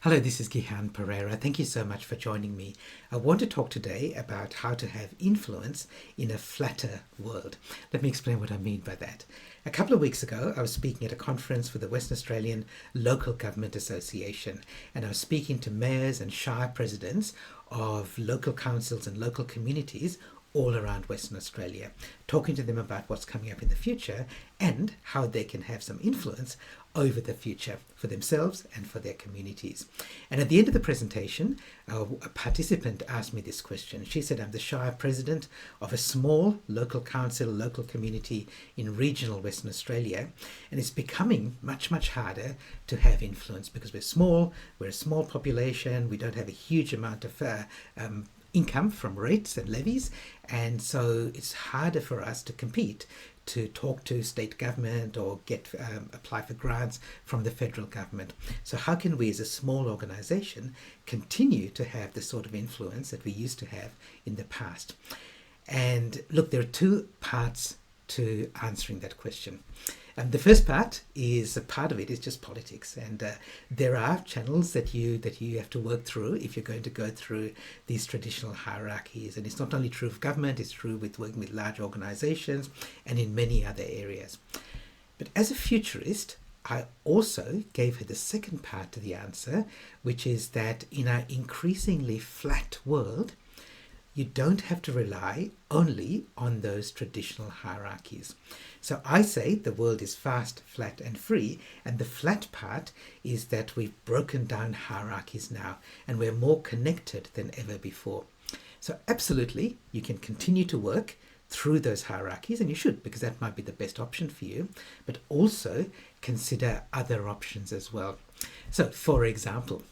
Hello, this is Gihan Pereira. Thank you so much for joining me. I want to talk today about how to have influence in a flatter world. Let me explain what I mean by that. A couple of weeks ago, I was speaking at a conference for the Western Australian Local Government Association, and I was speaking to mayors and shire presidents of local councils and local communities all around Western Australia, talking to them about what's coming up in the future and how they can have some influence over the future for themselves and for their communities. And at the end of the presentation, a participant asked me this question. She said, I'm the Shire President of a small local council, local community in regional Western Australia, and it's becoming much, much harder to have influence because we're small, we're a small population, we don't have a huge amount of income from rates and levies, and so it's harder for us to compete, to talk to state government or apply for grants from the federal government. So how can we as a small organisation continue to have the sort of influence that we used to have in the past? And look, there are two parts to answering that question. The first part is a part of it is just politics, and there are channels that you have to work through if you're going to go through these traditional hierarchies. And it's not only true of government; it's true with working with large organisations and in many other areas. But as a futurist, I also gave her the second part to the answer, which is that in our increasingly flat world, you don't have to rely only on those traditional hierarchies. So I say the world is fast, flat and free, and the flat part is that we've broken down hierarchies now and we're more connected than ever before. So absolutely, you can continue to work through those hierarchies, and you should, because that might be the best option for you, but also consider other options as well. So for example,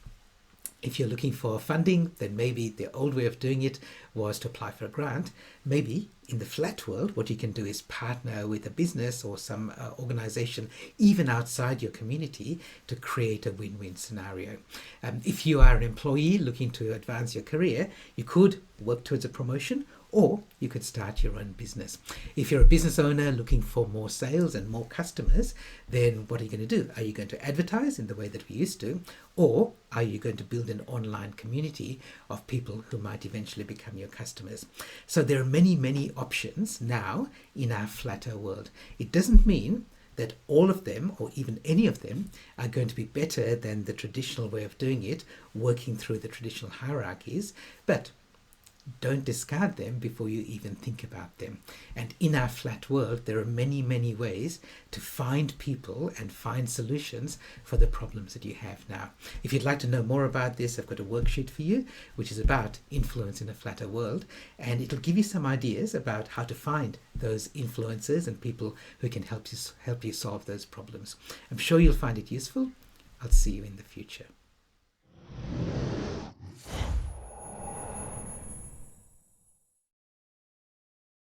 if you're looking for funding, then maybe the old way of doing it was to apply for a grant. Maybe in the flat world, what you can do is partner with a business or some organization, even outside your community, to create a win-win scenario. If you are an employee looking to advance your career, you could work towards a promotion, or you could start your own business. If you're a business owner looking for more sales and more customers, then what are you going to do? Are you going to advertise in the way that we used to, or are you going to build an online community of people who might eventually become your customers? So there are many, many options now in our flatter world. It doesn't mean that all of them, or even any of them, are going to be better than the traditional way of doing it, working through the traditional hierarchies, but don't discard them before you even think about them. And in our flat world, there are many, many ways to find people and find solutions for the problems that you have now. If you'd like to know more about this, I've got a worksheet for you, which is about influence in a flatter world, and it'll give you some ideas about how to find those influencers and people who can help you solve those problems. I'm sure you'll find it useful. I'll see you in the future.